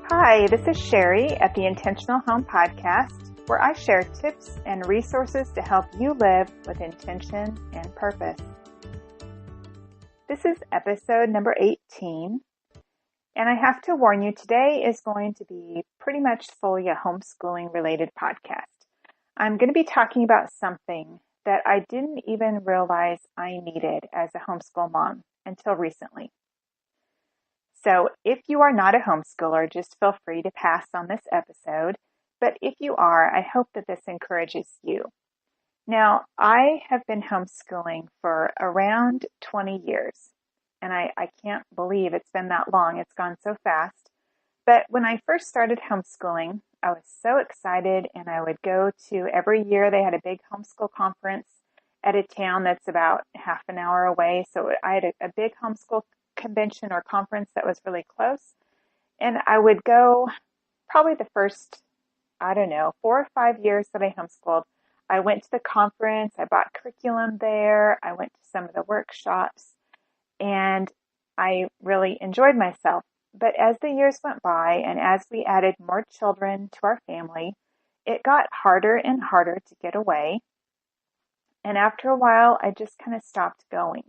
Hi, this is Sherry at the Intentional Home Podcast, where I share tips and resources to help you live with intention and purpose. This is episode number 18, and I have to warn you, today is going to be pretty much fully a homeschooling related podcast. I'm going to be talking about something that I didn't even realize I needed as a homeschool mom until recently. So if you are not a homeschooler, just feel free to pass on this episode. But if you are, I hope that this encourages you. Now, I have been homeschooling for around 20 years, and I can't believe it's been that long. It's gone so fast. But when I first started homeschooling, I was so excited, and I would go to every year. They had a big homeschool conference at a town that's about half an hour away. So I had a big homeschool convention or conference that was really close. And I would go probably the first, 4 or 5 years that I homeschooled. I went to the conference, I bought curriculum there, I went to some of the workshops, and I really enjoyed myself. But as the years went by and as we added more children to our family, it got harder and harder to get away. And after a while, I just kind of stopped going.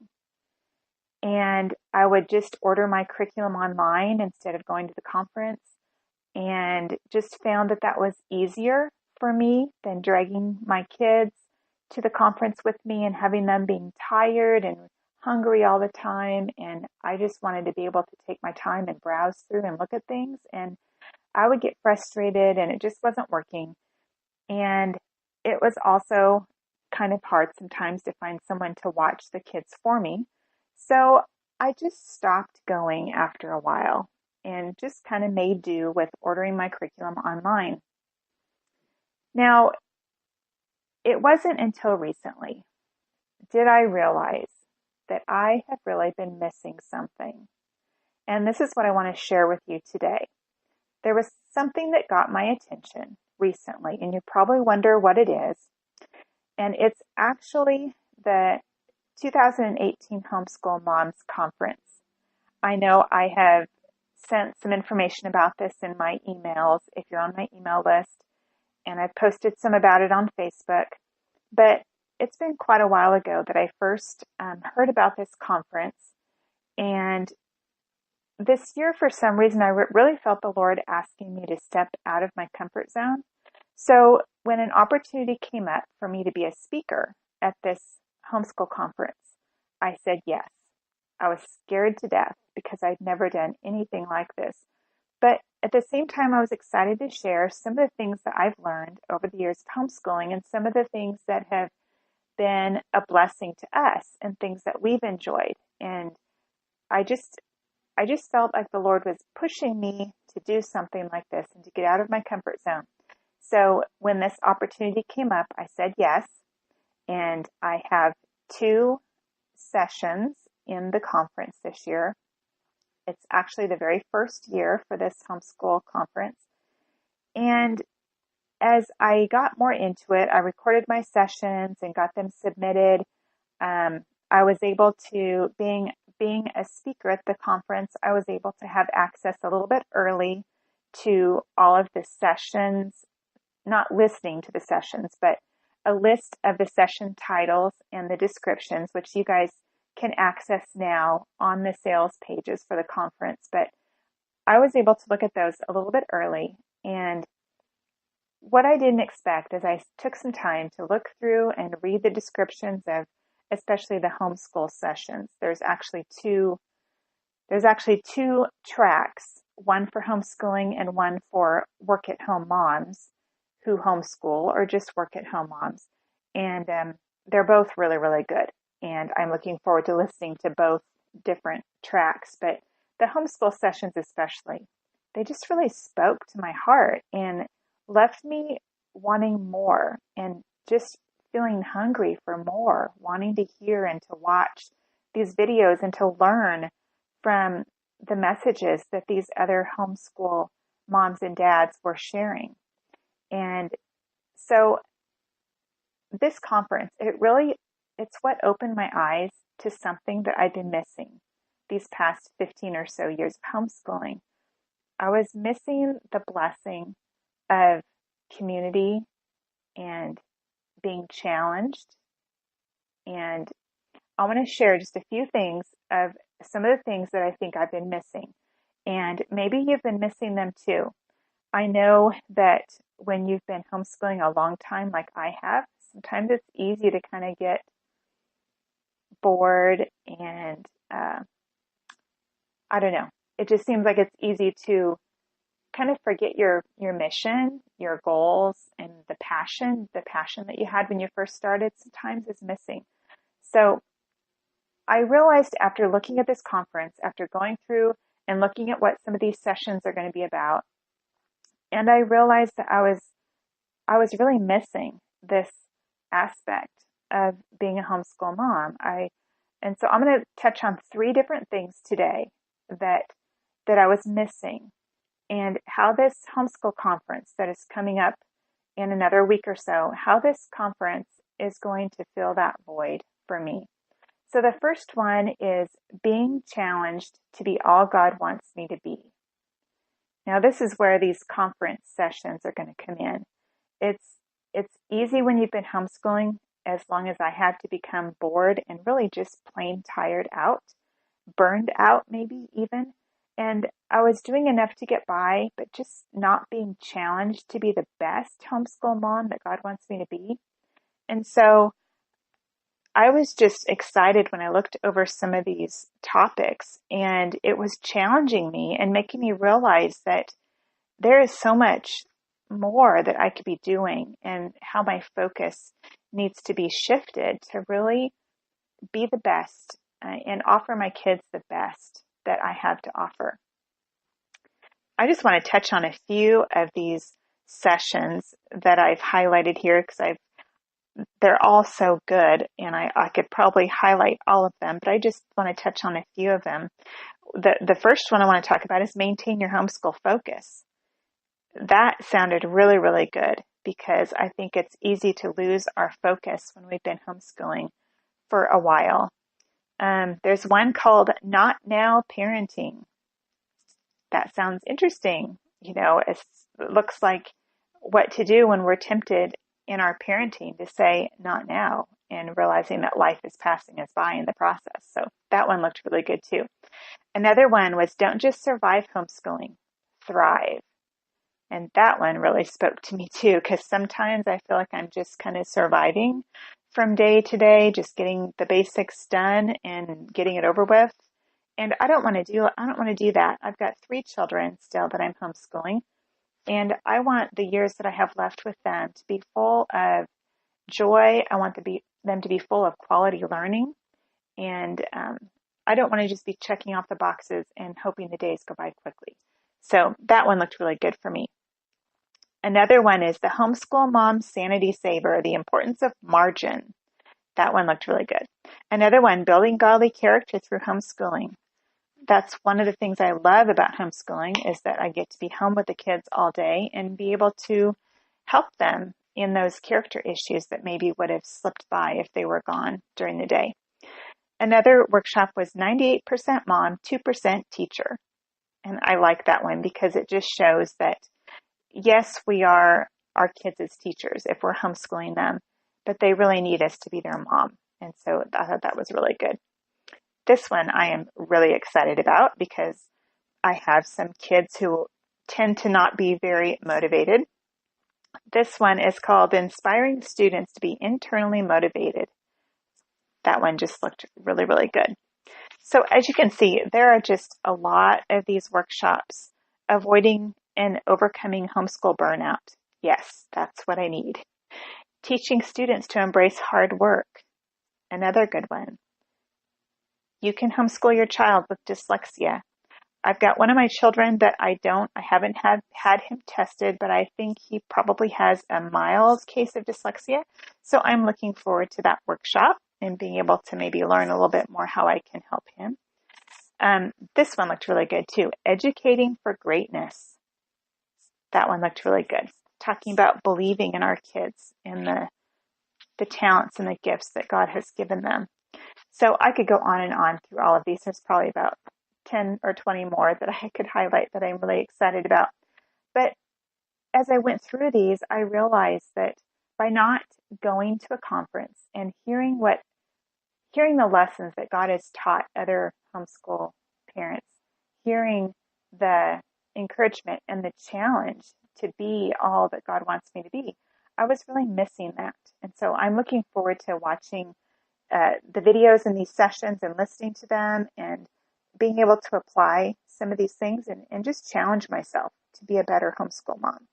And I would just order my curriculum online instead of going to the conference, and just found that that was easier for me than dragging my kids to the conference with me and having them being tired and hungry all the time. And I just wanted to be able to take my time and browse through and look at things. And I would get frustrated and it just wasn't working. And it was also kind of hard sometimes to find someone to watch the kids for me. So I just stopped going after a while and just kind of made do with ordering my curriculum online. Now, it wasn't until recently did I realize that I have really been missing something. And this is what I want to share with you today. There was something that got my attention recently, and you probably wonder what it is. And it's actually the 2018 Homeschool Moms Conference. I know I have sent some information about this in my emails if you're on my email list, and I've posted some about it on Facebook, but it's been quite a while ago that I first heard about this conference. And this year, for some reason, I really felt the Lord asking me to step out of my comfort zone. So when an opportunity came up for me to be a speaker at this homeschool conference, I said yes. I was scared to death because I'd never done anything like this. But at the same time, I was excited to share some of the things that I've learned over the years of homeschooling and some of the things that have been a blessing to us and things that we've enjoyed. And I just felt like the Lord was pushing me to do something like this and to get out of my comfort zone. So when this opportunity came up, I said yes. And I have 2 sessions in the conference this year. It's actually the very first year for this homeschool conference. And as I got more into it, I recorded my sessions and got them submitted. I was able to, being a speaker at the conference, I was able to have access a little bit early to all of the sessions, not listening to the sessions, but a list of the session titles and the descriptions, which you guys can access now on the sales pages for the conference. But I was able to look at those a little bit early. And what I didn't expect is I took some time to look through and read the descriptions of especially the homeschool sessions. There's actually two tracks, one for homeschooling and one for work at home moms who homeschool or just work at home moms. And they're both really, really good. And I'm looking forward to listening to both different tracks. But the homeschool sessions especially, they just really spoke to my heart and left me wanting more and just feeling hungry for more, wanting to hear and to watch these videos and to learn from the messages that these other homeschool moms and dads were sharing. And so this conference, it's what opened my eyes to something that I've been missing these past 15 or so years of homeschooling. I was missing the blessing of community and being challenged. And I want to share just a few things of some of the things that I think I've been missing. And maybe you've been missing them too. I know that when you've been homeschooling a long time, like I have, sometimes it's easy to kind of get bored and I don't know. It just seems like it's easy to kind of forget your mission, your goals, and the passion that you had when you first started sometimes is missing. So I realized after looking at this conference, after going through and looking at what some of these sessions are going to be about, and I realized that I was really missing this aspect of being a homeschool mom. And so I'm going to touch on three different things today that I was missing, and how this homeschool conference that is coming up in another week or so, how this conference is going to fill that void for me. So the first one is being challenged to be all God wants me to be. Now this is where these conference sessions are going to come in. It's easy when you've been homeschooling, as long as I have, to become bored and really just plain tired out, burned out maybe even. And I was doing enough to get by, but just not being challenged to be the best homeschool mom that God wants me to be. And so I was just excited when I looked over some of these topics, and it was challenging me and making me realize that there is so much more that I could be doing, and how my focus needs to be shifted to really be the best and offer my kids the best that I have to offer. I just want to touch on a few of these sessions that I've highlighted here because they're all so good, and I could probably highlight all of them, but I just want to touch on a few of them. The first one I want to talk about is maintain your homeschool focus. That sounded really, really good, because I think it's easy to lose our focus when we've been homeschooling for a while. There's one called Not Now Parenting. That sounds interesting. It looks like what to do when we're tempted in our parenting to say not now, and realizing that life is passing us by in the process. So that one looked really good too. Another one was don't just survive homeschooling, thrive. And that one really spoke to me too, because sometimes I feel like I'm just kind of surviving from day to day, just getting the basics done and getting it over with. And I don't want to do that. I've got 3 children still that I'm homeschooling, and I want the years that I have left with them to be full of joy. I want them to be full of quality learning, and I don't want to just be checking off the boxes and hoping the days go by quickly. So that one looked really good for me. Another one is the Homeschool Mom Sanity Saver, the importance of margin. That one looked really good. Another one, building godly character through homeschooling. That's one of the things I love about homeschooling, is that I get to be home with the kids all day and be able to help them in those character issues that maybe would have slipped by if they were gone during the day. Another workshop was 98% mom, 2% teacher. And I like that one because it just shows that, yes, we are our kids' teachers if we're homeschooling them, but they really need us to be their mom. And so I thought that was really good. This one I am really excited about because I have some kids who tend to not be very motivated. This one is called Inspiring Students to be Internally Motivated. That one just looked really, really good. So as you can see, there are just a lot of these workshops, avoiding and overcoming homeschool burnout. Yes, that's what I need. Teaching students to embrace hard work. Another good one. You can homeschool your child with dyslexia. I've got one of my children that I haven't had him tested, but I think he probably has a mild case of dyslexia. So I'm looking forward to that workshop and being able to maybe learn a little bit more how I can help him. This one looked really good too. Educating for Greatness. That one looked really good. Talking about believing in our kids and the talents and the gifts that God has given them. So I could go on and on through all of these. There's probably about 10 or 20 more that I could highlight that I'm really excited about. But as I went through these, I realized that by not going to a conference and hearing the lessons that God has taught other homeschool parents, hearing the encouragement and the challenge to be all that God wants me to be, I was really missing that. And so I'm looking forward to watching the videos in these sessions and listening to them and being able to apply some of these things and just challenge myself to be a better homeschool mom.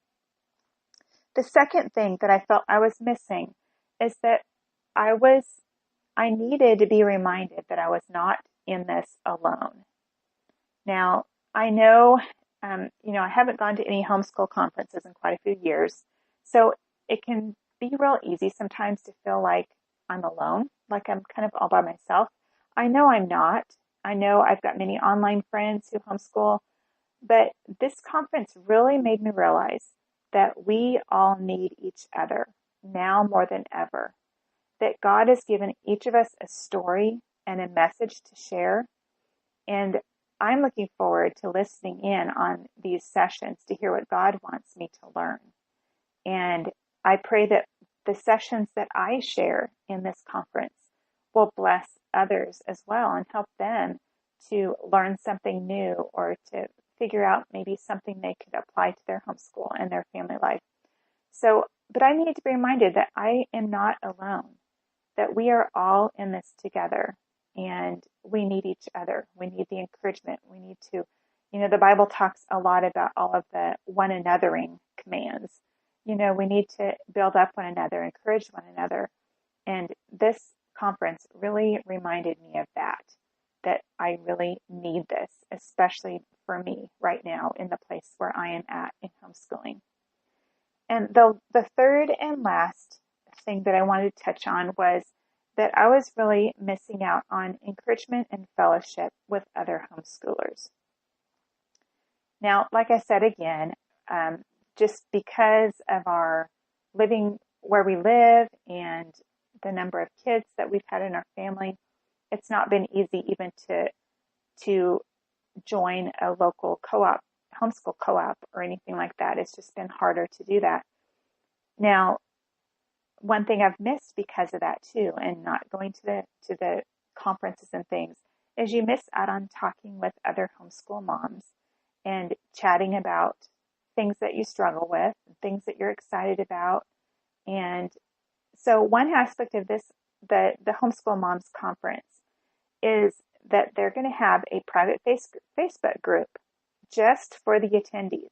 The second thing that I felt I was missing is that I needed to be reminded that I was not in this alone. Now, I know, I haven't gone to any homeschool conferences in quite a few years, so it can be real easy sometimes to feel like I'm alone, like I'm kind of all by myself. I know I'm not. I know I've got many online friends who homeschool, but this conference really made me realize that we all need each other now more than ever, that God has given each of us a story and a message to share. And I'm looking forward to listening in on these sessions to hear what God wants me to learn. And I pray that the sessions that I share in this conference will bless others as well and help them to learn something new or to figure out maybe something they could apply to their homeschool and their family life. So, but I need to be reminded that I am not alone, that we are all in this together and we need each other. We need the encouragement. We need to, the Bible talks a lot about all of the one anothering commands. We need to build up one another, encourage one another. And this conference really reminded me of that I really need this, especially for me right now in the place where I am at in homeschooling. And the third and last thing that I wanted to touch on was that I was really missing out on encouragement and fellowship with other homeschoolers. Now, like I said again, just because of our living where we live and the number of kids that we've had in our family, it's not been easy even to join a local co-op, homeschool co-op or anything like that. It's just been harder to do that. Now, one thing I've missed because of that too, and not going to the conferences and things, is you miss out on talking with other homeschool moms and chatting about things that you struggle with, things that you're excited about. And so one aspect of this, the Homeschool Moms Conference, is that they're going to have a private Facebook group just for the attendees.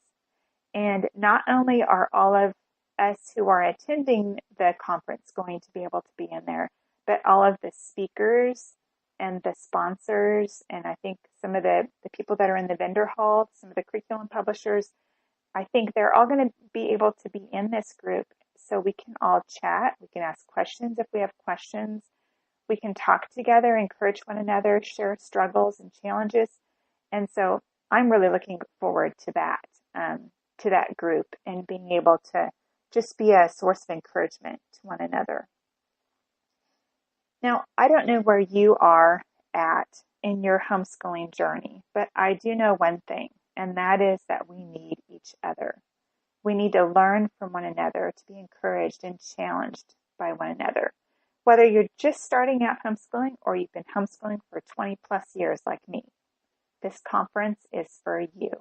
And not only are all of us who are attending the conference going to be able to be in there, but all of the speakers and the sponsors, and I think some of the people that are in the vendor hall, some of the curriculum publishers, I think they're all going to be able to be in this group so we can all chat. We can ask questions if we have questions. We can talk together, encourage one another, share struggles and challenges. And so I'm really looking forward to that group and being able to just be a source of encouragement to one another. Now, I don't know where you are at in your homeschooling journey, but I do know one thing, and that is that we need each other. We need to learn from one another, to be encouraged and challenged by one another. Whether you're just starting out homeschooling or you've been homeschooling for 20 plus years like me, this conference is for you.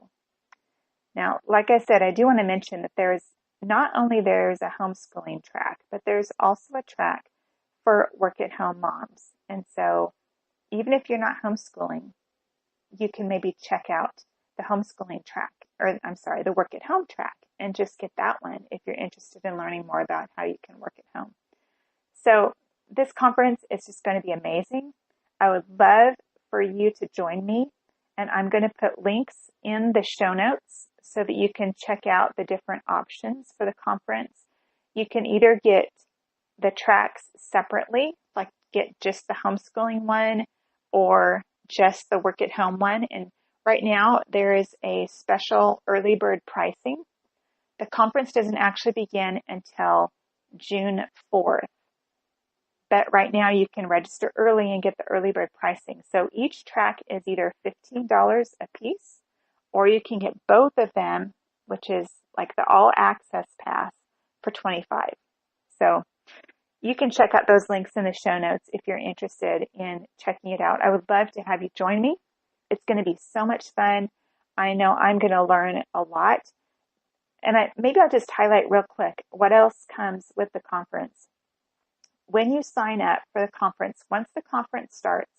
Now, like I said, I do want to mention that there's a homeschooling track, but there's also a track for work-at-home moms. And so even if you're not homeschooling, you can maybe check out the homeschooling track, the work-at-home track, and just get that one if you're interested in learning more about how you can work at home. So this conference is just going to be amazing. I would love for you to join me, and I'm going to put links in the show notes so that you can check out the different options for the conference. You can either get the tracks separately, like get just the homeschooling one or just the work at home one. And right now there is a special early bird pricing. The conference doesn't actually begin until June 4th. but right now you can register early and get the early bird pricing. So each track is either $15 a piece, or you can get both of them, which is like the all access pass, for $25. So you can check out those links in the show notes if you're interested in checking it out. I would love to have you join me. It's going to be so much fun. I know I'm going to learn a lot. And maybe I'll just highlight real quick what else comes with the conference. When you sign up for the conference, once the conference starts,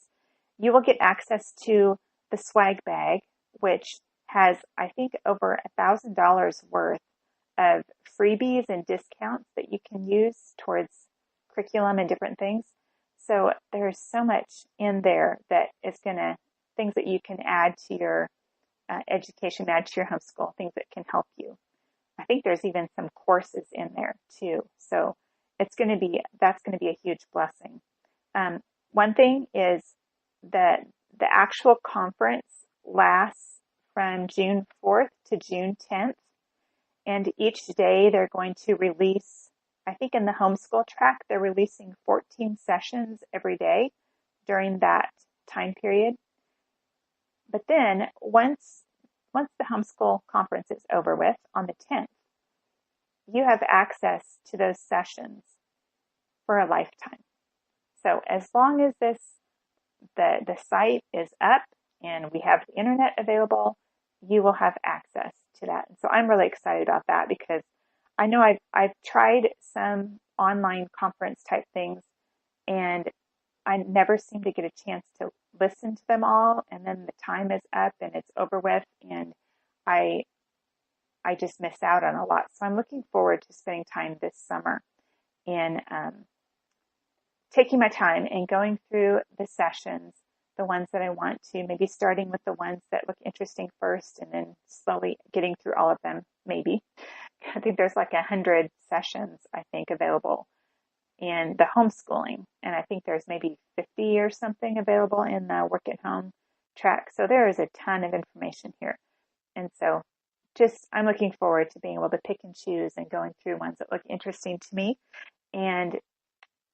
you will get access to the swag bag, which has, I think, over $1,000 worth of freebies and discounts that you can use towards curriculum and different things. So there's so much in there that is things that you can add to your education, add to your homeschool, things that can help you. I think there's even some courses in there too. So that's going to be a huge blessing. One thing is that the actual conference lasts from June 4th to June 10th. And each day they're going to release, I think in the homeschool track, they're releasing 14 sessions every day during that time period. But then once the homeschool conference is over with on the 10th, you have access to those sessions for a lifetime. So as long as the site is up and we have the internet available, you will have access to that. And so I'm really excited about that because I know I've tried some online conference type things and I never seem to get a chance to listen to them all, and then the time is up and it's over with, and I just miss out on a lot. So I'm looking forward to spending time this summer in taking my time and going through the sessions, the ones that I want to, maybe starting with the ones that look interesting first and then slowly getting through all of them, maybe. I think there's like 100 sessions, I think, available in the homeschooling. And I think there's maybe 50 or something available in the work at home track. So there is a ton of information here. And so I'm looking forward to being able to pick and choose and going through ones that look interesting to me. And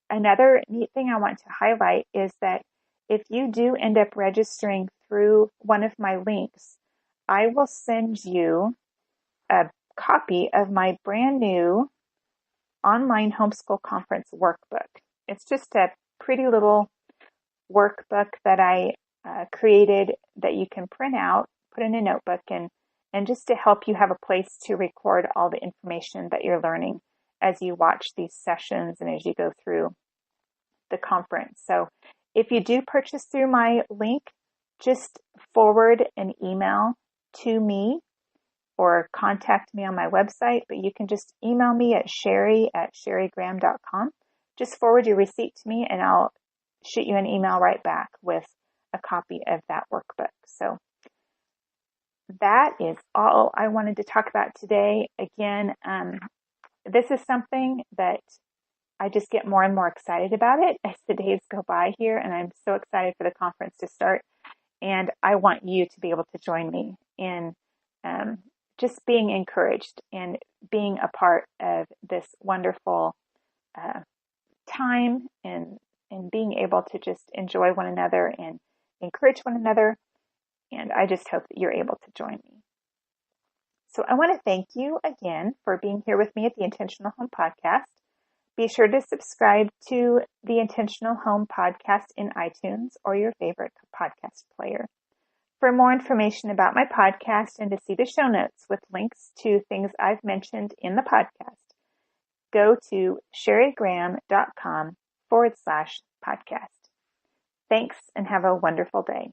another neat thing I want to highlight is that if you do end up registering through one of my links, I will send you a copy of my brand new online homeschool conference workbook. It's just a pretty little workbook that I created that you can print out, put in a notebook, and just to help you have a place to record all the information that you're learning as you watch these sessions and as you go through the conference. So if you do purchase through my link, just forward an email to me or contact me on my website, but you can just email me at sherry@sherrygraham.com. Just forward your receipt to me and I'll shoot you an email right back with a copy of that workbook. So that is all I wanted to talk about today. Again, this is something that I just get more and more excited about it as the days go by here, and I'm so excited for the conference to start. And I want you to be able to join me in just being encouraged and being a part of this wonderful time and being able to just enjoy one another and encourage one another. And I just hope that you're able to join me. So I want to thank you again for being here with me at the Intentional Home Podcast. Be sure to subscribe to the Intentional Home Podcast in iTunes or your favorite podcast player. For more information about my podcast and to see the show notes with links to things I've mentioned in the podcast, go to sherrygraham.com/podcast. Thanks and have a wonderful day.